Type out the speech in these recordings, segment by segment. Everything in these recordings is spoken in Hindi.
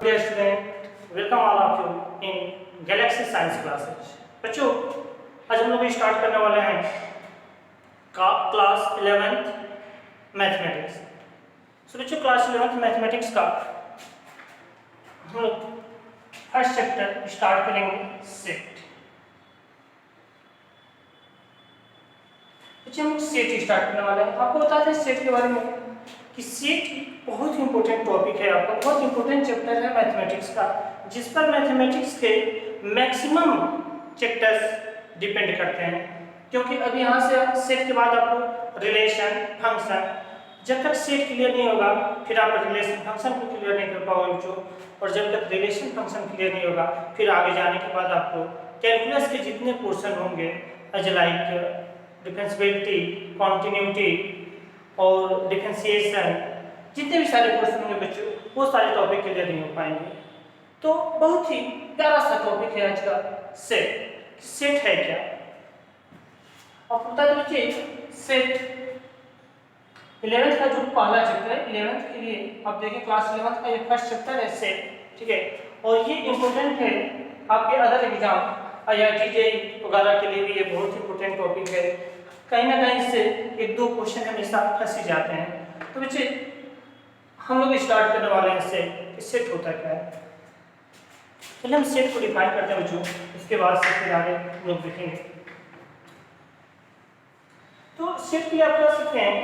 dear student, welcome all of you in Galaxy Science classes. बच्चों, आज हम लोग स्टार्ट करने वाले हैं क्लास 11th मैथमेटिक्स। सो बच्चों, क्लास 11th मैथमेटिक्स का हम लोग फर्स्ट चैप्टर स्टार्ट करेंगे सेट। बच्चे, हम सेट स्टार्ट करने वाले हैं। आपको बताते हैं सेट के बारे में कि सेट बहुत ही इंपॉर्टेंट टॉपिक है, आपका बहुत इंपॉर्टेंट चैप्टर है मैथमेटिक्स का, जिस पर मैथमेटिक्स के मैक्सिमम चैप्टर्स डिपेंड करते हैं। क्योंकि अभी यहाँ से सेट के बाद आपको रिलेशन, फंक्शन, जब तक सेट क्लियर नहीं होगा फिर आप रिलेशन फंक्शन को क्लियर नहीं कर पाओगे बच्चों। और जब तक रिलेशन फंक्शन क्लियर नहीं होगा फिर आगे जाने के बाद आपको कैलकुलस के जितने पोर्शन होंगे एज लाइक डिफरेंशियबिलिटी, कॉन्टिन्यूटी और डिफरेंशिएशन, जितने भी सारे क्वेश्चन होंगे बच्चों वो सारे टॉपिक क्लियर नहीं हो पाएंगे। तो बहुत ही प्यारा सा टॉपिक है आज का सेट। सेट है क्या? अब बता दें बच्चे, सेट 11th का जो पहला चैप्टर है, 11th के लिए आप देखें क्लास 11th का ये फर्स्ट चैप्टर है सेट, ठीक है। और ये इंपॉर्टेंट है आपके अदर एग्जाम IIT JEE वगैरह के लिए भी ये बहुत इंपॉर्टेंट टॉपिक है। कहीं ना कहीं से एक दो क्वेश्चन हमेशा फंस ही जाते हैं। तो बच्चे, हम लोग स्टार्ट करने वाले हैं सेट। सेट होता क्या है, चलिए हम सेट को डिफाइन करते हैं बच्चों, उसके बाद से फिर आगे हम लोग देखेंगे। तो सेट भी आप कर सकते हैं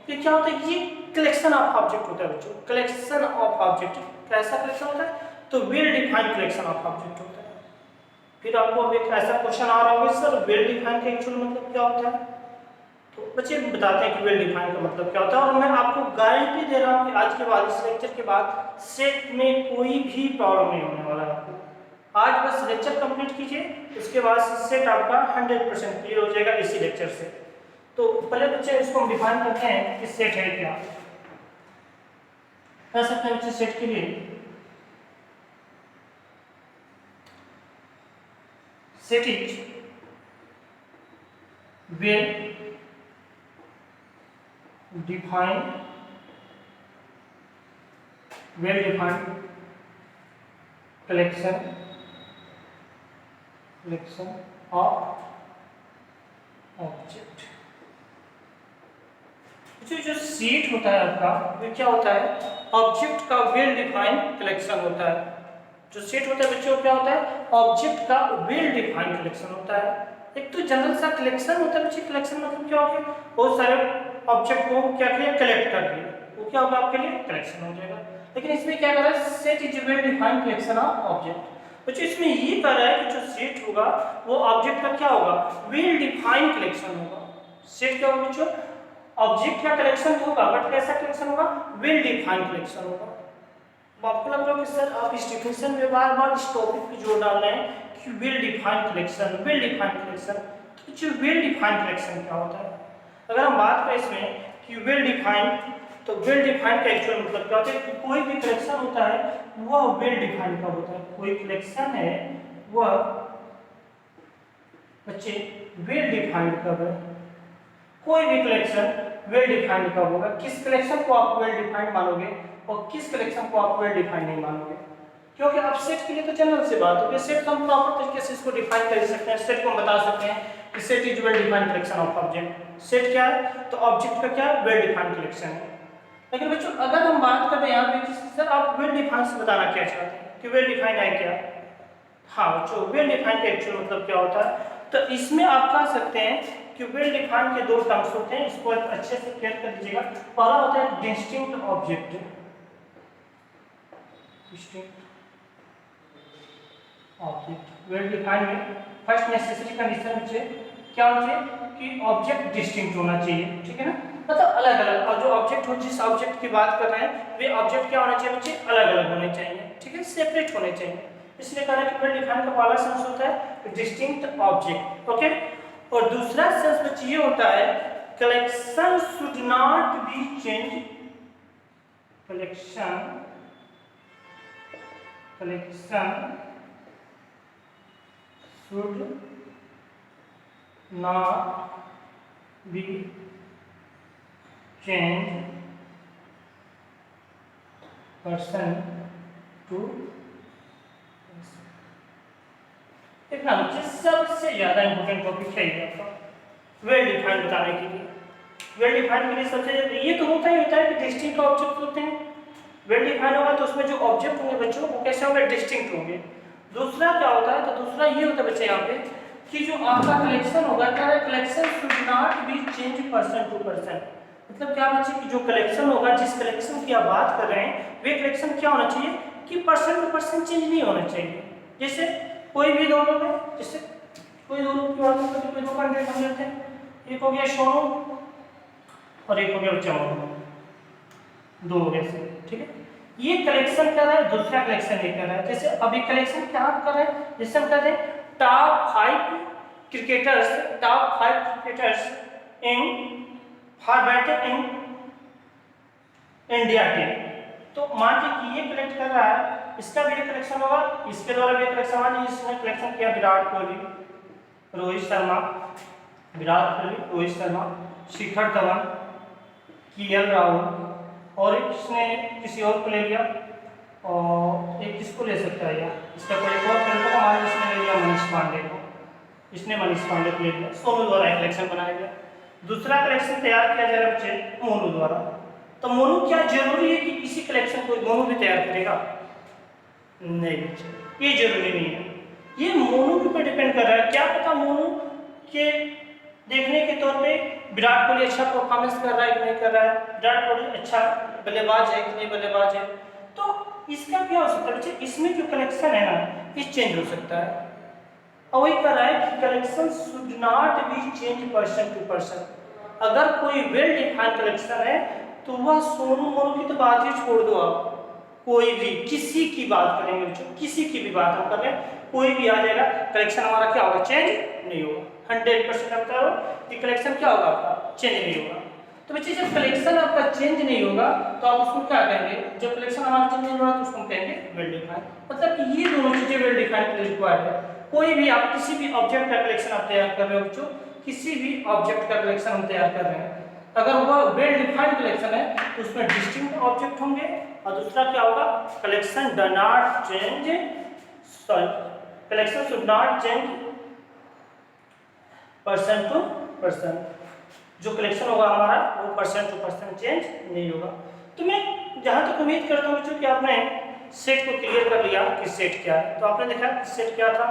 कि क्या होता है, ये कलेक्शन ऑफ ऑब्जेक्ट होता है बच्चों। कलेक्शन ऑफ ऑब्जेक्ट कैसा कलेक्शन होता है? तो well defined collection of object होता है। फिर आपको अब एक ऐसा क्वेश्चन आ रहा होगा, सर वेल डिफाइंड का एक्चुअल मतलब क्या होता है? तो बच्चे बताते हैं कि वेल डिफाइंड का मतलब क्या होता है। और मैं आपको गारंटी दे रहा हूँ कि आज के बाद, इस लेक्चर के बाद सेट में कोई भी प्रॉब्लम नहीं होने वाला है आपको। आज बस लेक्चर कंप्लीट कीजिए, उसके बाद सेट आपका 100% क्लियर हो जाएगा इसी लेक्चर से। तो पहले बच्चे इसको हम डिफाइन करते हैं कि सेट है क्या। कह सकते हैं बच्चे सेट के लिए, set is well defined collection of object। जो सेट होता है आपका, वो क्या होता है? ऑब्जेक्ट का वेल डिफाइंड कलेक्शन होता है। जो सेट होता है बच्चों, क्या होता है? ऑब्जेक्ट का वेल डिफाइंड कलेक्शन होता है। एक तो जनरल सा कलेक्शन होता है बच्चे। कलेक्शन मतलब क्या हो गया? बहुत सारे ऑब्जेक्ट को क्या किया, कलेक्ट कर लिया, वो क्या होगा आपके लिए? कलेक्शन हो जाएगा। लेकिन इसमें क्या कर रहा है? Set is well defined collection of object. बच्चों, इसमें ये कर रहा है कि जो सेट होगा वो ऑब्जेक्ट का क्या होगा? वेल डिफाइंड कलेक्शन होगा। सेट क्या होगा बच्चों? ऑब्जेक्ट का कलेक्शन होगा, बट कैसा कलेक्शन होगा? वेल डिफाइंड कलेक्शन होगा। तो आपको लग रहा है कि सर आप इस डिफिनेशन में बार बार इस टॉपिक पे जोर डाल रहे हैं कि well defined collection, well defined collection. तो जो वेल डिफाइंड कलेक्शन क्या होता है? अगर हम बात करें इसमें कि वेल डिफाइंड, तो वेल डिफाइंड का एक्चुअल मतलब क्या होता है? कि कोई भी कलेक्शन होता है वह वेल डिफाइंड का होता है। कोई कलेक्शन है वह बच्चे वेल डिफाइंड कब है? कोई भी कलेक्शन वेल डिफाइंड कब होगा? किस कलेक्शन को आप वेल डिफाइंड मानोगे और किस कलेक्शन को आप वेल डिफाइंड नहीं मानोगे? क्योंकि अब सेट के लिए तो जनरल से बात होगी। सेट को हम प्रॉपर तरीके से इसको डिफाइन कर सकते हैं। सेट को हम बता सकते हैं कि set is well defined collection of object. Set क्या है? तो ऑब्जेक्ट का क्या? वेल डिफाइंड कलेक्शन है। लेकिन बच्चों, अगर हम बात करें यहाँ पे कि सर आप वेल डिफाइंड से बताना क्या चाहते हैं कि वेल डिफाइंड है क्या? हाँ बच्चों, वेल डिफाइंड का एक्चुअल मतलब क्या होता है? तो इसमें आप कह सकते हैं कि वेल डिफाइंड के दो टर्म्स होते हैं, इसको अच्छे से क्लियर कर दीजिएगा। पहला होता है distinct object. Distinct object well defined में फर्स्ट नेसेसरी कंडीशन बच्चे क्या होनी चाहिए? कि ऑब्जेक्ट डिस्टिंक्ट होना चाहिए, ठीक है ना? मतलब अलग अलग, और जो ऑब्जेक्ट हो, जिस ऑब्जेक्ट की बात कर रहे हैं वे ऑब्जेक्ट क्या होना चाहिए बच्चे? अलग अलग होने चाहिए, ठीक है, सेपरेट होने चाहिए। इसलिए कह रहा है कि वेल डिफाइंड का पहला सेंस होता है डिस्टिंक्ट ऑब्जेक्ट, ओके। और दूसरा सेंस बच्चे ये होता है collection should not be change. कलेक्शन should not be changed person to. देखना मुझे सबसे ज़्यादा इंपॉर्टेंट टॉपिक है ये आपका वेल डिफाइंड बताने के लिए। वेल डिफाइंड के लिए सबसे ये तो होता है कि डिस्टिंक्ट ऑब्जेक्ट होते हैं। वेल डिफाइंड होगा तो उसमें जो ऑब्जेक्ट होंगे बच्चों वो कैसे होंगे, डिस्टिंक्ट होंगे। दूसरा क्या होता है, तो दूसरा ये होता है बच्चे यहाँ पे कि जो आपका कलेक्शन होगा, क्या है, collection should not be change person to person. मतलब क्या बच्चे कि जो कलेक्शन होगा, जिस कलेक्शन की आप बात कर रहे हैं, वे कलेक्शन क्या होना चाहिए कि पर्सन टू पर्सन चेंज नहीं होना चाहिए। जैसे कोई भी दो लोग हैं, जैसे कोई दो लोग की बात करते हैं, कोई दो कैंडिडेट हम लेते हैं, एक हो गया सोनू और एक हो गया चमन, दो हो गए, ठीक है। ये कलेक्शन कर रहा है, दूसरा कलेक्शन ये कर रहा है। जैसे अभी कलेक्शन क्या कर रहे हैं, जैसे हम कहते हैं top 5 cricketers in for batting in India team. तो मान लीजिए कि ये कलेक्ट कर रहा है, इसका भी कलेक्शन होगा, इसके द्वारा भी कलेक्शन होगा। इसने कलेक्शन किया विराट कोहली, रोहित शर्मा, शिखर धवन, केएल राहुल, और इसने किसी और को ले लिया, और एक किसको ले सकता है यार, इसका कोई और प्लेयर को हमारे इसने ले लिया मनीष पांडे को, इसने मनीष पांडे को ले लिया। सोनू द्वारा एक कलेक्शन बनाया गया। दूसरा कलेक्शन तैयार किया जा रहा है बच्चे मोनू द्वारा। तो मोनू क्या जरूरी है कि इसी कलेक्शन को मोनू भी तैयार करेगा? नहीं बच्चे, ये जरूरी नहीं है। ये मोनू के ऊपर डिपेंड कर रहा है। क्या पता मोनू के देखने के तौर पे विराट कोहली अच्छा परफॉर्मेंस कर रहा है कि नहीं कर रहा है, विराट कोहली अच्छा बल्लेबाज है कि नहीं बल्लेबाज है, तो इसका क्या हो सकता है बच्चे, इसमें जो कलेक्शन है ना, ये चेंज हो सकता है। और वही कर रहा है कि collection should not be change person to person. अगर कोई वेल डिफाइंड कलेक्शन है तो वह सोनू मोनू की तो बात ही छोड़ दो, आप कोई भी किसी की बात करेंगे बच्चों, किसी की भी बात हम कर रहे हैं, कोई भी आ जाएगा, कलेक्शन हमारा क्या होगा, चेंज नहीं होगा। 100% आप बता रहे हो कि कलेक्शन क्या होगा आपका, चेंज नहीं होगा। तो बच्चे जब कलेक्शन आपका चेंज नहीं होगा तो आप उसको क्या कहेंगे, जब कलेक्शन हमारा चेंज नहीं होगा तो उसको कहेंगे वेल डिफाइंड। मतलब कि ये दोनों चीजें वेल डिफाइंड के लिए रिक्वायर्ड है। कोई भी आप किसी भी ऑब्जेक्ट का कलेक्शन आप तैयार कर रहे हो बच्चों, किसी भी ऑब्जेक्ट का कलेक्शन हम तैयार कर रहे हैं, अगर वह वेल डिफाइंड कलेक्शन है तो उसमें डिस्टिंक्ट ऑब्जेक्ट होंगे, और दूसरा क्या होगा, collection do not change, sorry, collection should not change person to person. जो कलेक्शन होगा हमारा वो पर्सन टू पर्सन चेंज नहीं होगा। तो मैं जहां तक उम्मीद करता हूँ बच्चों कि आपने सेट को क्लियर कर लिया कि सेट क्या है। तो आपने देखा सेट क्या था,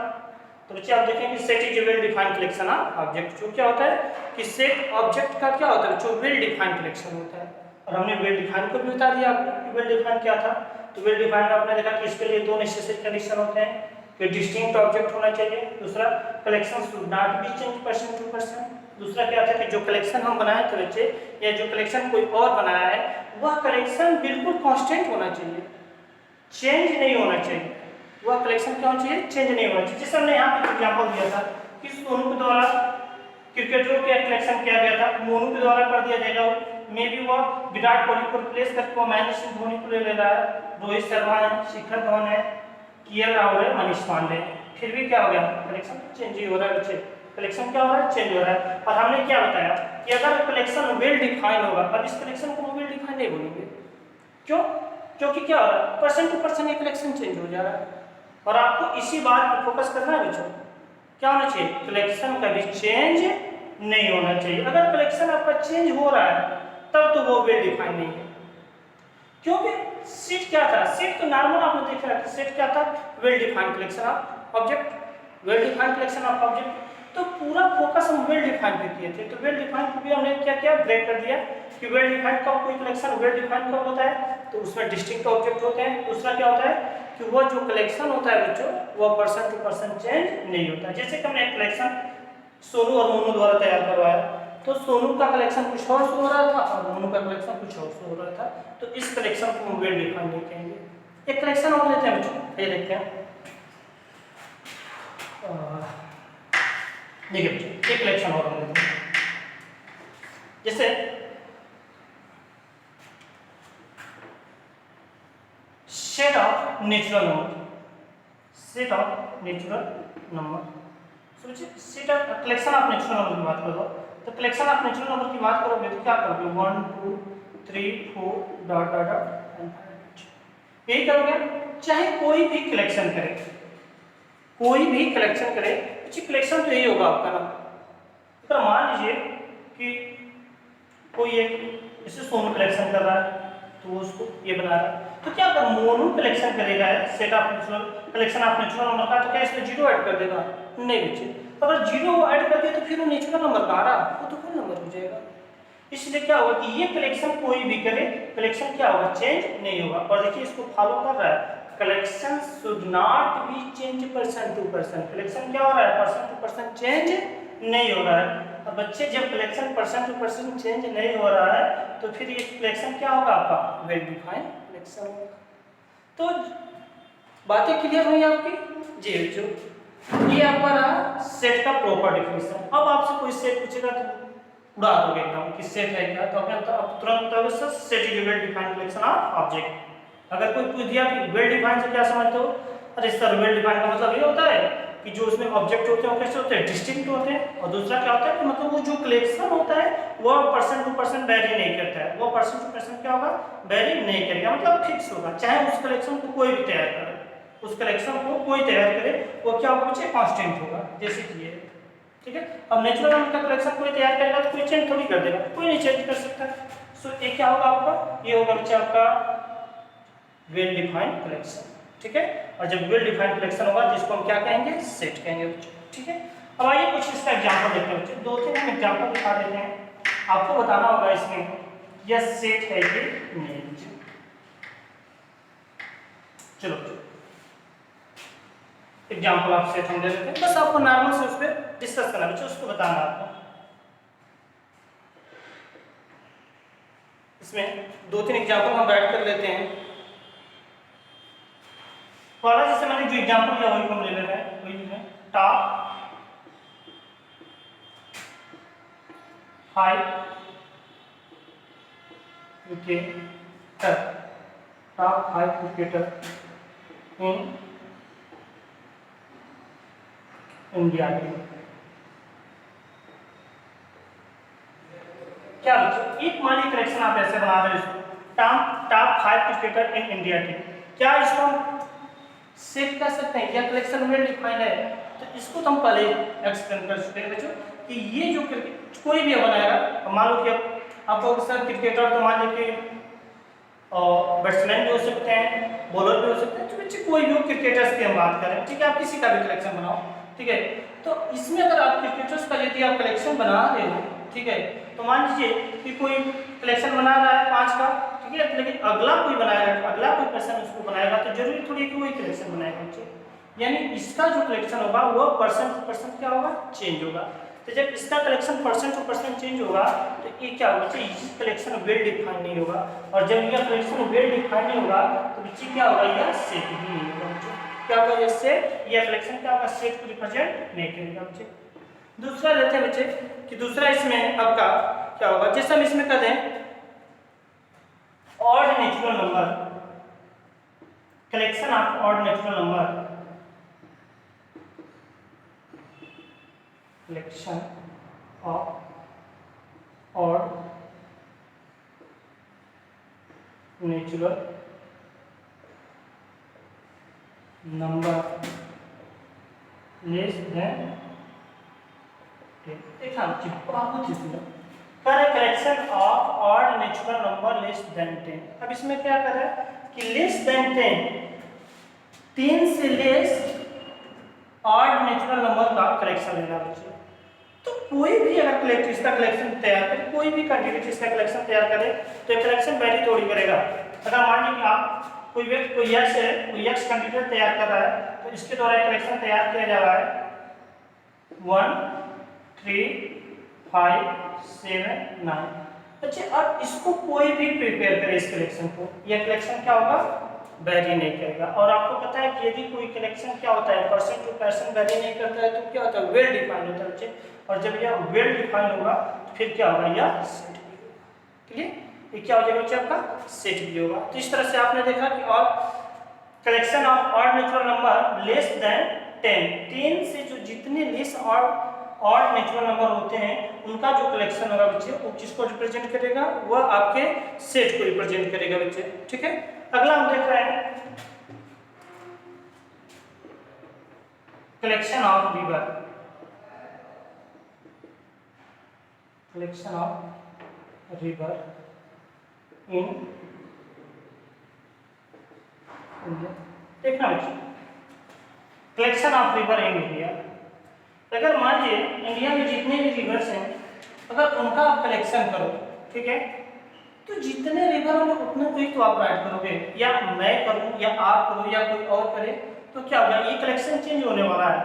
तो बच्चे आप देखें कि set is a well defined collection of object. जो क्या होता है कि सेट ऑब्जेक्ट का क्या होता है, जो वेल डिफाइंड कलेक्शन होता है। और हमने वेल डिफाइंड को भी बता दिया आपको कि वेल डिफाइंड क्या था। तो वेल डिफाइंड आपने देखा कि इसके लिए दो नेसेसरी कंडीशन होते हैं कि डिस्टिंक्ट ऑब्जेक्ट होना चाहिए, दूसरा collection should not be change person to person. दूसरा क्या था कि जो कलेक्शन हम बनाए थे बच्चे, या जो कलेक्शन कोई और बनाया है, वह कलेक्शन बिल्कुल कांस्टेंट होना चाहिए, चेंज नहीं होना चाहिए। वह कलेक्शन क्या होना चाहिए, चेंज नहीं होना चाहिए। जैसे हमने यहाँ पे एग्जांपल दिया था कि सोनू के द्वारा क्रिकेटरों का कलेक्शन किया गया था, मोनू के द्वारा कर दिया जाएगा, मे बी वह विराट कोहली को रिप्लेस करके वो महेंद्र सिंह धोनी को ले रहा है, रोहित शर्मा है, शिखर धवन है, केएल राहुल है, मनीष पांडे। फिर भी क्या हो गया, कलेक्शन चेंज ही हो रहा है बच्चे, कलेक्शन क्या हो रहा है, चेंज हो रहा है। और हमने क्या बताया कि अगर कलेक्शन वेल डिफाइन होगा, अब इस कलेक्शन को वेल डिफाइन नहीं बोलेंगे, क्यों, क्योंकि क्या हो रहा है, पर्सन टू पर्सन ये कलेक्शन चेंज हो जा रहा है। और आपको इसी बात पर फोकस करना है बच्चों, क्या होना चाहिए, कलेक्शन कभी चेंज नहीं होना चाहिए। अगर कलेक्शन आपका चेंज हो रहा है तब तो वो वेल डिफाइंड नहीं है। क्योंकि सेट क्या था, सेट तो नॉर्मल आपने देखा है कि सेट क्या था, well defined collection of object, well defined collection of object. तो पूरा फोकस हम वेल डिफाइंड पे किए थे। तो वेल डिफाइंड को भी हमने क्या किया, ब्रेक कर दिया कि वेल डिफाइंड का कोई कलेक्शन वेल डिफाइंड कब होता है, तो उसमें डिस्टिंक्ट ऑब्जेक्ट होते हैं। दूसरा क्या होता है कि वो जो कलेक्शन होता है बच्चों, वो पर्सन टू पर्सन चेंज नहीं होता। जैसे कि हमने एक कलेक्शन सोनू और मोनू द्वारा तैयार करवाया, तो सोनू का कलेक्शन कुछ और शो हो रहा था और मोनू का कलेक्शन कुछ और शो हो रहा था, तो इस कलेक्शन को हम वेल डिफाइंड नहीं कहेंगे। एक कलेक्शन और लेते हैं बच्चों, ये देखते हैं, देखिए बच्चों एक कलेक्शन और हम लेते हैं, जैसे set of natural number, set of natural number. Set of collection of natural number की बात करो, तो कलेक्शन ऑफ नेचुरल नंबर की बात करोगे तो क्या करोगे, 1 2 3 4 डॉट डॉट डॉट, यही करोगे। चाहे कोई भी कलेक्शन करे, कोई भी कलेक्शन करे, कलेक्शन तो यही होगा आपका ना। तो मान लीजिए कि कोई एक जैसे सोनू कलेक्शन कर रहा है तो उसको ये बना रहा है, तो क्या अगर मोनू कलेक्शन करेगा set of natural collection of natural number का, तो क्या इसमें जीरो ऐड कर देगा? नहीं बच्चे, अगर जीरो ऐड कर दिया तो फिर वो नेचुरल नंबर का आ रहा, वो तो फुल नंबर हो जाएगा। इसलिए क्या होगा कि ये कलेक्शन कोई भी करे, कलेक्शन क्या होगा? चेंज नहीं होगा। और देखिए इसको फॉलो कर रहा है, collection should not be change percent two percent. Collection क्या हो रहा है? परसेंट टू परसेंट चेंज नहीं हो रहा है। अब बच्चे जब collection percent two percent change नहीं हो रहा है तो फिर ये कलेक्शन क्या होगा आपका? वेल डिफाइंड कलेक्शन होगा। तो बातें क्लियर हुई आपकी? जी बच्चों, ये आपका रहा सेट का प्रॉपर डेफिनेशन। अब आपसे कोई सेट पूछेगा तो उड़ा दोगे एकदम कि सेट है क्या, तो आप तुरंत set is well defined collection of object. अगर कोई पूछ दिया कि वेल डिफाइंड से क्या समझते हो? अरे सर वेल डिफाइंड का मतलब ये होता है कि जो उसमें ऑब्जेक्ट होते हैं वो कैसे होते हैं? डिस्टिंक्ट होते हैं। और दूसरा क्या होता है कि मतलब वो जो कलेक्शन होता है वो परसेंट टू परसेंट वेरी नहीं करता है, वो परसेंट टू परसेंट क्या होगा? वेरी नहीं करेगा, मतलब फिक्स होगा। चाहे उस कलेक्शन को कोई भी तैयार करे, उस कलेक्शन को कोई तैयार करे वो क्या होगा बच्चे? कांस्टेंट होगा, जैसे कि ये, ठीक है। अब नेचुरल नंबर का कलेक्शन कोई तैयार करेगा तो कोई चेंज थोड़ी कर देगा, कोई नहीं चेंज कर सकता। सो ये क्या होगा आपका? ये होगा बच्चे आपका वेल डिफाइंड कलेक्शन, ठीक है। और जब वेल डिफाइंड कलेक्शन होगा जिसको हम क्या कहेंगे? सेट कहेंगे बच्चे, ठीक है। अब आइए कुछ इसका एग्जांपल देखते हैं बच्चे, दो तीन हम एग्जांपल दिखा देते हैं, आपको बताना होगा इसमें यह सेट है कि नहीं। चलो एग्जांपल आप सेट हम दे देते हैं, बस आपको नॉर्मल से उस पर डिस्कस करना बच्चे, उसको बताना आपको। इसमें दो तीन एग्जांपल हम राइट कर लेते हैं। पहला जैसे मैंने जो एग्जांपल लिया वही हम ले ले रहे हैं, वही है top 5 cricketer, top 5 cricketer in India team. क्या बच्चों, एक मानी कलेक्शन आप ऐसे बना रहे हो, top 5 cricketer in India team, क्या इसको हम सेट कर सकते हैं? यह कलेक्शन वेल डिफाइंड है, तो इसको तो हम पहले एक्सप्लेन कर चुके हैं बच्चों कि ये जो कोई भी बनाएगा, मान लो कि आपको सर क्रिकेटर तो मान लीजिए कि बैट्समैन भी हो सकते हैं, बॉलर भी हो सकते हैं, तो बच्चे कोई भी क्रिकेटर्स की हम बात करें, ठीक है। आप किसी का भी कलेक्शन बनाओ, ठीक है। तो इसमें अगर आप क्रिकेटर्स का यदि आप कलेक्शन बना रहे हो, ठीक है, तो मान लीजिए कि कोई कलेक्शन बना रहा है 5 का, ठीक है, लेकिन अगला कोई बनाएगा, अगला कोई पर्सन उसको बनाएगा तो जरूरी थोड़ी कि वही कलेक्शन बनाएगा बच्चे, यानी इसका जो कलेक्शन होगा वो परसेंट टू परसेंट क्या होगा? चेंज होगा। तो जब इसका collection percent two percent change होगा तो ये क्या होगा बच्चे? ये कलेक्शन वेल डिफाइंड नहीं होगा, और जब यह कलेक्शन वेल डिफाइंड नहीं होगा तो बच्चे क्या होगा? यह सेट भी नहीं होगा बच्चे। क्या होगा? यह सेट, यह कलेक्शन क्या होगा? सेट को रिप्रेजेंट नहीं करेगा बच्चे। दूसरा लेते हैं बच्चे कि दूसरा इसमें आपका क्या होगा? जैसे हम इसमें कर दें odd natural number, collection of odd natural number, collection of odd natural number less than 10। देखा बहुत ही सुंदर collection of odd natural number less than 10। अब इसमें क्या कर रहा है कि लेस देन 10 से लेस ऑड नेचुरल नंबर का कलेक्शन लेना बच्चे। तो कोई भी अगर इसका कलेक्शन तैयार करे, कोई भी कैंडिडेट इसका कलेक्शन तैयार करे तो कलेक्शन वैरी थोड़ी करेगा। अगर मान लीजिए कि आप कोई यक्स कैंडिडेट तैयार कर रहा है तो इसके द्वारा कलेक्शन तैयार किया जा रहा है 1 3 5 7 9 बच्चे। अब इसको कोई भी प्रिपेयर करे इस कलेक्शन को, यह कलेक्शन क्या होगा? वेरी नहीं करेगा। और आपको पता है कि यदि कोई कलेक्शन क्या होता है? परसेंट टू परसेंट वेरी नहीं करता है तो क्या होता है? वेल डिफाइंड होता है बच्चे। और जब यह वेल डिफाइंड होगा तो फिर क्या होगा? यह सेट भी होगा, ठीक है। ये क्या हो जाएगा बच्चे? आपका सेट भी होगा। तो इस तरह से आपने देखा कि और collection of odd natural number less than 10 से जो जितने लेस ऑड नेचुरल नंबर होते हैं उनका जो कलेक्शन होगा बच्चे वो किसको रिप्रेजेंट करेगा? वह आपके सेट को रिप्रेजेंट करेगा बच्चे, ठीक है। अगला हम देख रहे हैं collection of river, collection of river in India. देखना बच्चों, collection of river in India. अगर मान लीजिए इंडिया में जितने भी रिवर्स हैं, अगर उनका आप कलेक्शन करो, ठीक है, तो जितने रिवर होंगे उतना कोई तो आप राइट करोगे, या मैं करूं या आप करो या कोई और करे, तो क्या होगा, ये कलेक्शन चेंज होने वाला है,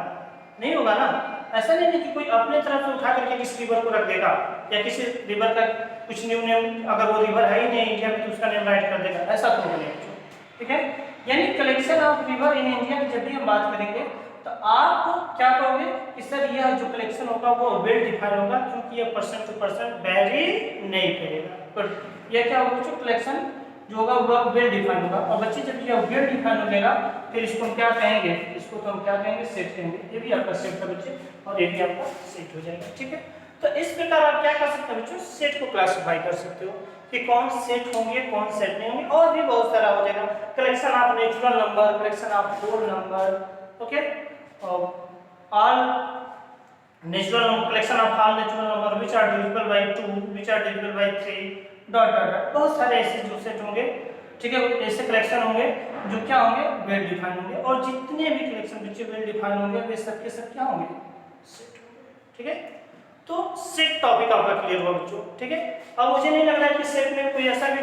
नहीं होगा ना। ऐसा नहीं है कि कोई अपने तरफ से उठा करके किसी रिवर को रख देगा, या किसी रिवर का कुछ न्यू नेम, अगर वो रिवर है ही नहीं इंडिया में तो उसका नेम राइट कर देगा, ऐसा तो नहीं है, ठीक है। यानी collection of river in India की जब भी हम बात करेंगे तो आप क्या कहोगे कि सर यह जो कलेक्शन होगा वो वेल डिफाइन होगा, क्योंकि ये परसेंट टू परसेंट वेरी नहीं करेगा, पर यह क्या होगा, जो कलेक्शन जो होगा वह वेल डिफाइन होगा। और बच्चे जब यह वेल डिफाइन हो जाएगा फिर इसको हम क्या कहेंगे, इसको तो हम क्या कहेंगे, सेट कहेंगे। ये भी आपका सेट है बच्चे, और ये भी आपका सेट हो जाएगा, ठीक है। तो इस प्रकार आप क्या कर सकते हो बच्चों, सेट को क्लासिफाई कर सकते हो कि कौन सेट होंगे कौन सेट नहीं होंगे, और भी बहुत सारा हो जाएगा। Collection of natural number, collection of whole number, okay, all natural number, collection of all natural number which are divisible by 2, which are divisible by 3, dot dot dot, बहुत सारे ऐसे जो सेट होंगे, ठीक है, ऐसे कलेक्शन होंगे जो क्या होंगे, वेल डिफाइन होंगे। और जितने भी कलेक्शन बच्चे वेल डिफाइन होंगे वे सब के सब क्या होंगे, सेट होंगे, ठीक है। तो सेट टॉपिक आपका क्लियर हुआ बच्चों, ठीक है। अब मुझे नहीं लग रहा है कि सेट में कोई ऐसा भी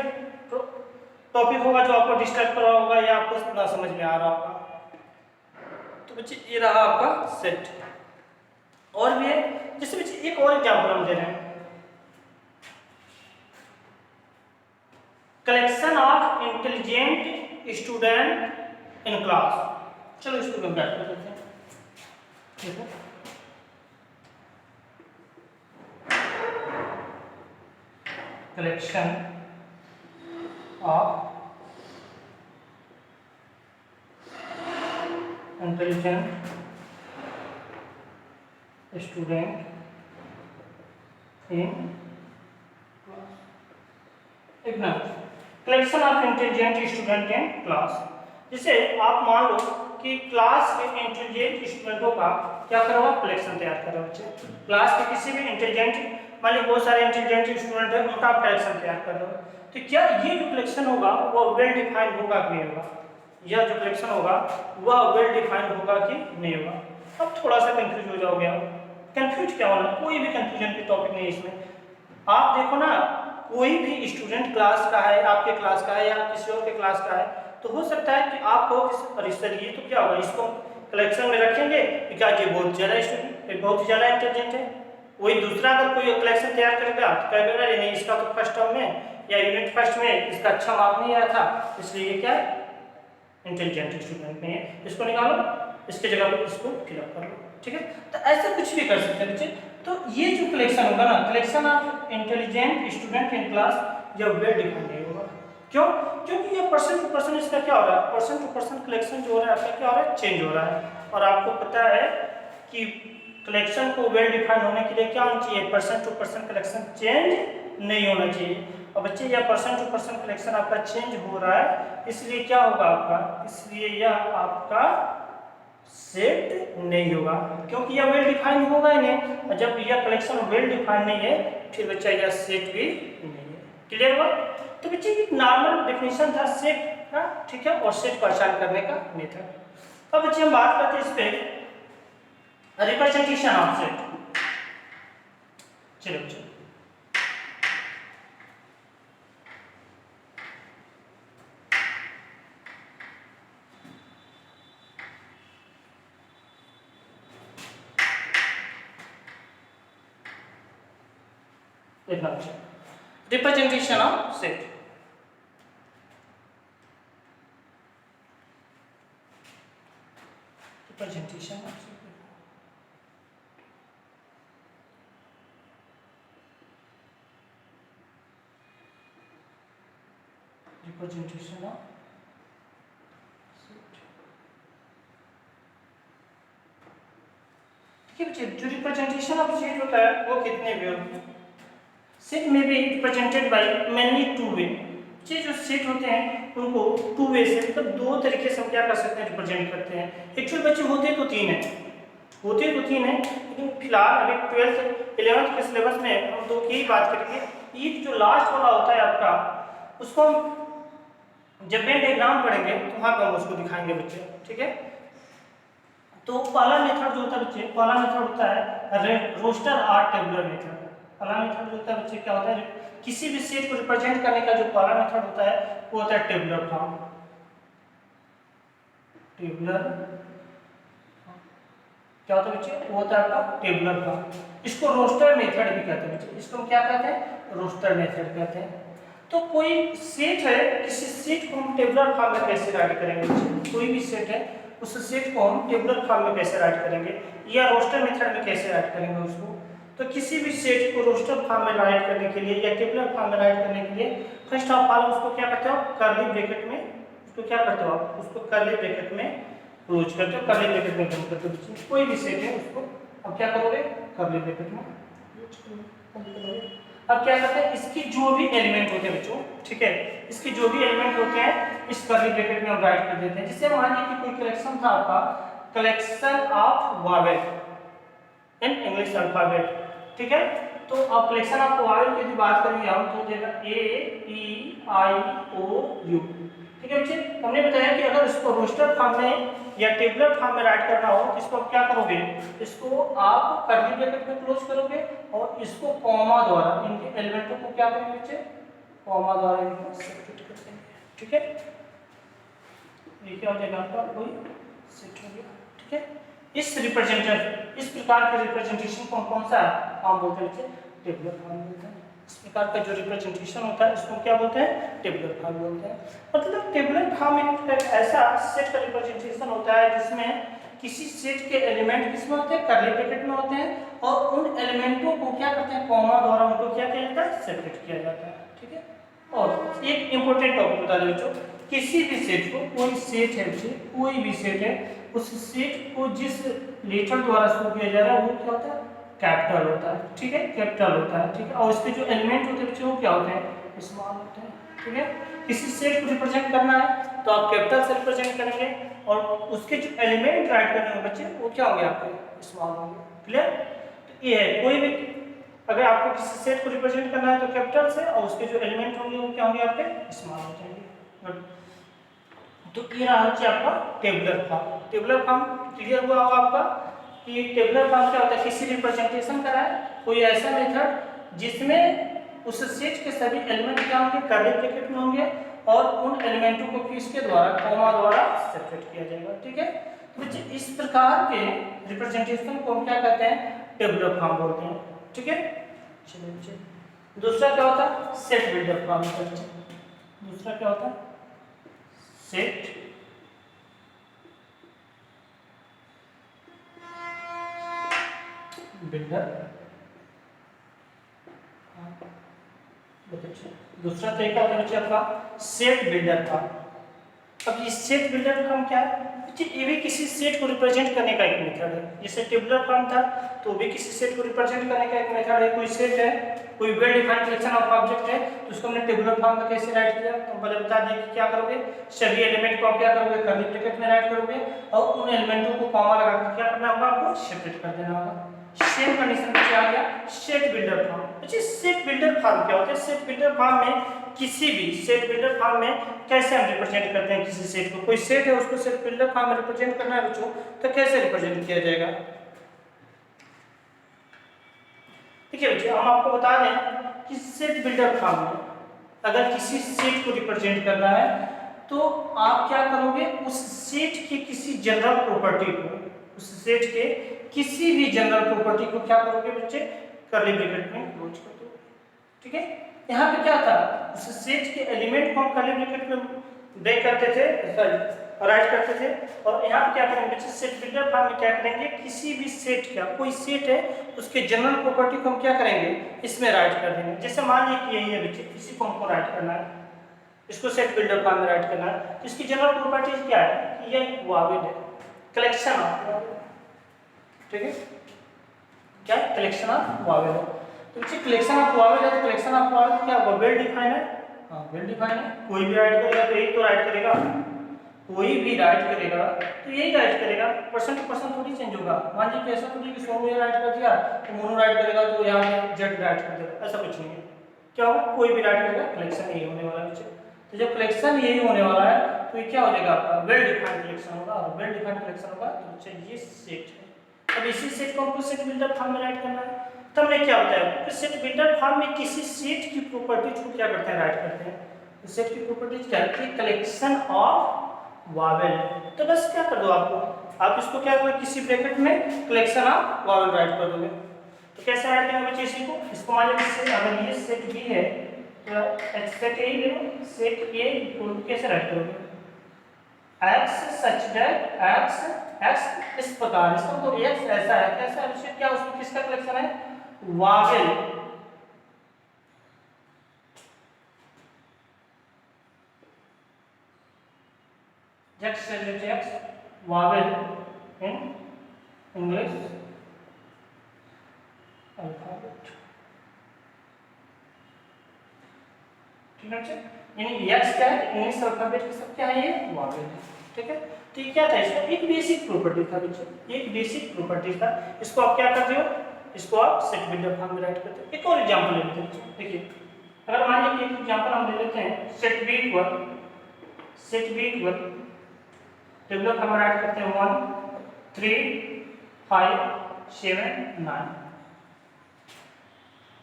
टॉपिक होगा जो आपको डिस्टर्ब कर रहा होगा या आपको ना समझ में आ रहा होगा। तो बच्चे ये रहा आपका सेट। और भी है, जैसे बच्चे एक और एग्जांपल हम दे रहे हैं, collection of intelligent student in class. चलो इसको हम बैठ कर लेते हैं, ठीक है। collection of intelligent student in class। एक ना, collection of intelligent student in class, जैसे आप मान लो कि क्लास के इंटेलिजेंट स्टूडेंटों का क्या करो, आप कलेक्शन तैयार करो बच्चे। क्लास के किसी भी इंटेलिजेंट, मान लीजिए बहुत सारे इंटेलिजेंट स्टूडेंट हैं, उनका आप कलेक्शन तैयार कर दो, तो क्या ये जो कलेक्शन होगा वो वेल डिफाइन होगा कि नहीं होगा, यह जो कलेक्शन होगा वह वेल डिफाइन होगा कि नहीं होगा। अब थोड़ा सा कंफ्यूज हो जाओगे आप, कंफ्यूज क्या होना, कोई भी कंफ्यूजन की टॉपिक नहीं है इसमें। आप देखो ना, कोई भी स्टूडेंट क्लास का है, आपके क्लास का है या किसी और के क्लास का है, तो हो सकता है कि आप कहो सर ये तो क्या होगा, इसको कलेक्शन में रखेंगे क्या ये बहुत ज़्यादा स्टूडेंट, बहुत ही ज़्यादा इंटेलिजेंट है। वही दूसरा अगर कोई कलेक्शन तैयार करेगा तो कहेगा नहीं इसका तो फर्स्ट टर्म में या यूनिट फर्स्ट में इसका अच्छा मार्क नहीं आया था, इसलिए ये क्या है, इंटेलिजेंट स्टूडेंट नहीं है, इसको निकालो, इसके जगह पर इसको फिलअप कर लो, ठीक है। तो ऐसा कुछ भी कर सकते हैं बच्चे। तो ये जो कलेक्शन होगा ना, collection of intelligent student in class, यह वेल डिफाइंड नहीं होगा। क्यों? क्योंकि ये पर्सन टू पर्सन इसका क्या हो रहा है, पर्सन टू पर्सन कलेक्शन जो हो रहा है आपका क्या हो रहा है, चेंज हो रहा है। और आपको पता है कि कलेक्शन को वेल डिफाइन होने के लिए क्या होना चाहिए, person to person collection change नहीं होना चाहिए। और बच्चे यह पर्सन टू पर्सन कलेक्शन आपका चेंज हो रहा है, इसलिए क्या होगा आपका, इसलिए यह आपका सेट नहीं होगा, क्योंकि यह वेल डिफाइन होगा ही नहीं। और जब यह कलेक्शन वेल डिफाइन नहीं है फिर बच्चा यह सेट भी नहीं है। क्लियर हुआ? तो बच्चे एक नॉर्मल डेफिनेशन था सेट का, ठीक है, और सेट पहचान करने का मेथड। अब बच्चे हम बात करते हैं इस पे रिप्रेजेंटेशन ऑफ सेट। चलो बच्चे देखना बच्चे, representation of set. Representation of set, representation of set. ठीक है बच्चे, जो रिप्रेजेंटेशन ऑफ सेट होता है वो कितने वे होते हैं। सेट में भी represented by mainly two way. ये जो सेट होते हैं उनको टू वे से, मतलब दो तरीके से हम क्या कर सकते हैं, रिप्रेजेंट करते हैं। एक्चुअल बच्चे होते तो तीन हैं, होती तो तीन है, लेकिन फिलहाल अभी 12th 11th के सिलेबस में हम दो की ही बात करेंगे। एक जो लास्ट वाला होता है आपका, उसको हम जब वेन डायग्राम पढ़ेंगे तो वहाँ पर हम उसको दिखाएंगे बच्चे, ठीक है। तो पहला मेथड जो होता है बच्चे, पहला मेथड होता है रोस्टर आर टेबुलर मेथड। पहला मेथड जो होता है बच्चे क्या होता है, किसी भी सेट को रिप्रेजेंट करने का जो पहला मेथड होता है वो होता है टेबुलर फॉर्म। टेबुलर क्या होता है बच्चे, वो होता है आपका टेबुलर फॉर्म। इसको रोस्टर मेथड भी कहते हैं बच्चे, इसको हम क्या कहते हैं, रोस्टर मेथड कहते हैं। तो कोई सेट है, किसी सेट को हम टेबुलर फॉर्म में कैसे राइट करेंगे बच्चे, कोई भी सेट है उस सेट को हम टेबुलर फॉर्म में कैसे राइट करेंगे या रोस्टर मेथड में कैसे राइट करेंगे उसको। तो किसी भी सेट को रोस्टर फॉर्म में राइट करने के लिए या टेबुलर फॉर्म में राइट करने के लिए फर्स्ट ऑफ ऑल उसको क्या करते हो, कर्ली ब्रैकेट में उसको क्या करते हो आप, उसको कर्ली ब्रैकेट में क्लोज करते हो, कर्ली ब्रैकेट में बंद करते हो। कोई भी सेट है उसको अब क्या करोगे, कर्ली ब्रैकेट में क्लोज करोगे। अब क्या करते हैं, इसकी जो भी एलिमेंट होते हैं बच्चों, ठीक है, इसके जो भी एलिमेंट होते हैं इस कर्ली ब्रैकेट में हम राइट कर देते हैं। जैसे मान लीजिए कि कोई कलेक्शन था आपका, collection of vowel in English alphabet, ठीक है। तो अब कलेक्शन ऑफ वॉवेल की यदि बात करेंगे हम तो देगा ए ई आई ओ यू, ठीक है बच्चे। हमने बताया कि अगर इसको रोस्टर फॉर्म में या टेबुलर फॉर्म में राइट करना हो तो इसको आप क्या करोगे, इसको आप कर्ली ब्रैकेट में क्लोज करोगे और इसको कॉमा द्वारा इनके एलिमेंटों को क्या करेंगे बच्चे, कॉमा द्वारा इनको सेपरेट कर देंगे, ठीक है। ये क्या हो जाएगा आपका, कोई सेट हो गया, ठीक है। इस प्रकार के रिप्रेजेंटेशन को कौन सा फॉर्म बोलते हैं बच्चे, टेबुलर फॉर्म बोलते हैं। इस प्रकार का जो रिप्रेजेंटेशन होता है इसको क्या बोलते हैं, टेबुलर फॉर्म बोलते हैं। मतलब टेबुलर फॉर्म एक ऐसा सेट का रिप्रेजेंटेशन होता है जिसमें किसी सेट के एलिमेंट किसमें होते हैं, कर्ली ब्रैकेट में होते हैं और उन एलिमेंटों को क्या करते हैं, कॉमा द्वारा उनको क्या किया जाता है, सेपरेट किया जाता है, ठीक है। और एक इंपॉर्टेंट टॉपिक बता दें बच्चों, किसी भी सेट को, कोई सेट है बच्चे, कोई भी सेट है, उस सेट को जिस लेटर द्वारा शो किया जा रहा है वो क्या होता है, कैपिटल होता है, ठीक है, कैपिटल होता है, ठीक है। और इसके जो एलिमेंट होते हैं बच्चे वो क्या होते हैं, स्मॉल होते हैं, ठीक है। किसी सेट को रिप्रेजेंट करना है तो आप कैपिटल से रिप्रेजेंट करेंगे और उसके जो एलिमेंट राइट करने होंगे बच्चे वो क्या होंगे, आपके स्मॉल होंगे, क्लियर। तो ये है, कोई भी अगर आपको किसी सेट को रिप्रेजेंट करना है तो कैपिटल से और उसके जो एलिमेंट होंगे वो क्या होंगे, आपके स्मॉल हो जाएंगे। तो ये रहा है आपका tabular form. Tabular form clear हुआ होगा आपका कि टेबुलर फॉर्म क्या होता है, किसी रिप्रेजेंटेशन का है कोई ऐसा मेथड जिसमें उस सेट के सभी एलिमेंट क्या होंगे, कर्ली ब्रैकेट में होंगे और उन एलिमेंटों को किसके द्वारा, कॉमा द्वारा सेपरेट किया जाएगा, ठीक है। तो बच्चे इस प्रकार के रिप्रेजेंटेशन को हम क्या कहते हैं, टेबुलर फॉर्म बोलते हैं, ठीक है। चलिए दूसरा क्या होता है, सेट बिल्डर फॉर्म। दूसरा क्या होता है, सेट बिल्डर। दूसरा तरीका होता है बच्चे आपका सेट बिल्डर का। अब ये सेट बिल्डर फॉर्म क्या है बच्चे, ये भी किसी सेट को रिप्रेजेंट करने का एक मेथड है। जैसे टेबुलर फॉर्म था तो भी किसी सेट को रिप्रेजेंट करने का एक मेथड है। कोई सेट है, कोई well defined collection of object है तो उसको हमने टेबुलर फॉर्म में कैसे राइट किया, तो पहले बता दें कि क्या करोगे, सभी एलिमेंट को आप क्या करोगे, कर्ली ब्रैकेट में राइट करोगे और उन एलिमेंटों को कॉमा लगाकर क्या करना होगा, आपको सेपरेट कर देना होगा। सेम कंडीशन में क्या आ गया, सेट बिल्डर फॉर्म। अच्छा सेट बिल्डर फॉर्म क्या होता है, सेट बिल्डर फॉर्म में किसी भी सेट बिल्डर फॉर्म में कैसे हम रिप्रेजेंट करते हैं किसी सेट को, कोई सेट है उसको सेट बिल्डर फॉर्म में रिप्रेजेंट करना है बच्चों तो कैसे रिप्रेजेंट किया जाएगा। ठीक है बच्चे, हम आपको बता दें कि सेट बिल्डर फॉर्म में अगर किसी सेट को रिप्रेजेंट करना है तो आप क्या करोगे, उस सेट की किसी जनरल प्रॉपर्टी को, उस सेट के किसी भी जनरल प्रॉपर्टी को क्या करोगे बच्चे, कर्ली ब्रैकेट में क्लोज कर दोगे, ठीक है। यहाँ पे क्या था, उस सेट के एलिमेंट को हम कर्ली ब्रैकेट में ब्रेक करते थे, सॉरी राइट करते थे और यहाँ पे क्या करेंगे बच्चे, सेट बिल्डर फॉर्म में क्या करेंगे, किसी भी सेट का, कोई सेट है उसके जनरल प्रॉपर्टी को हम क्या करेंगे, इसमें राइट कर देंगे। जैसे मान लीजिए कि यही है बच्चे, इसी को हमको राइट करना है, इसको सेट बिल्डर फॉर्म में राइट करना है, इसकी जनरल प्रॉपर्टी क्या है कि ये वावेल है, कलेक्शन ऑफ, ठीक है, क्या कलेक्शन ऑफ वावेल है। तो बच्चे कलेक्शन ऑफ वावेल है तो कलेक्शन ऑफ वावेल क्या होगा, वेल डिफाइन है, हाँ वेल डिफाइन है, कोई भी राइट करेगा तो एक तो राइट करेगा, कोई भी राइट करेगा तो यही राइट करेगा, पर्सन टू पर्सन थोड़ी चेंज होगा। मान लीजिए ऐसा थोड़ी कि सोनू ये राइट कर दिया तो मोनू राइट करेगा तो यहाँ पे जेड राइट कर देगा, ऐसा कुछ नहीं है। क्या होगा, कोई भी राइट करेगा, कलेक्शन यही होने वाला है बच्चे। तो जब कलेक्शन यही होने वाला है तो ये क्या हो जाएगा आपका वेल डिफाइंड कलेक्शन होगा, और वेल डिफाइंड कलेक्शन होगा तो बच्चे ये सेट है। अब इसी सेट को हमको सेट बिल्डर फॉर्म में राइट करना है। तो हमने क्या बताया कि सेट बिल्डर फॉर्म में किसी सेट की प्रॉपर्टीज को क्या करते हैं, राइट करते हैं। तो सेट की प्रॉपर्टीज क्या है, कलेक्शन ऑफ वावेल। तो बस क्या कर दो आपको, आप इसको क्या करोगे, किसी ब्रैकेट में कलेक्शन ऑफ वावेल राइट कर दोगे। तो कैसे राइट करेंगे बच्चे इसी को, इसको मान लीजिए अगर ये सेट बी है तो सेट ए ले लो, सेट ए इक्वल कैसे राइट करोगे, x सच दैट x इस प्रकार, इसका तो x ऐसा है, कैसा है बच्चे, क्या उसमें किसका कलेक्शन है, Wavell. x Wavell in English alphabet, ठीक है बच्चे। यानी x क्या है, इंग्लिश अल्फाबेट के सब क्या है, ये वावेल है, ठीक है। तो ये क्या था, इसका एक बेसिक प्रॉपर्टी था बच्चे, एक बेसिक प्रॉपर्टी था। इसको आप क्या करते हो, इसको आप सेट बिल्डर फॉर्म में राइट करते हो। एक और एग्जांपल ले लेते हैं बच्चे, देखिए अगर मान लीजिए एक एग्जांपल हम ले लेते हैं, set B equal table form में राइट करते हैं 1 3 5 7 9।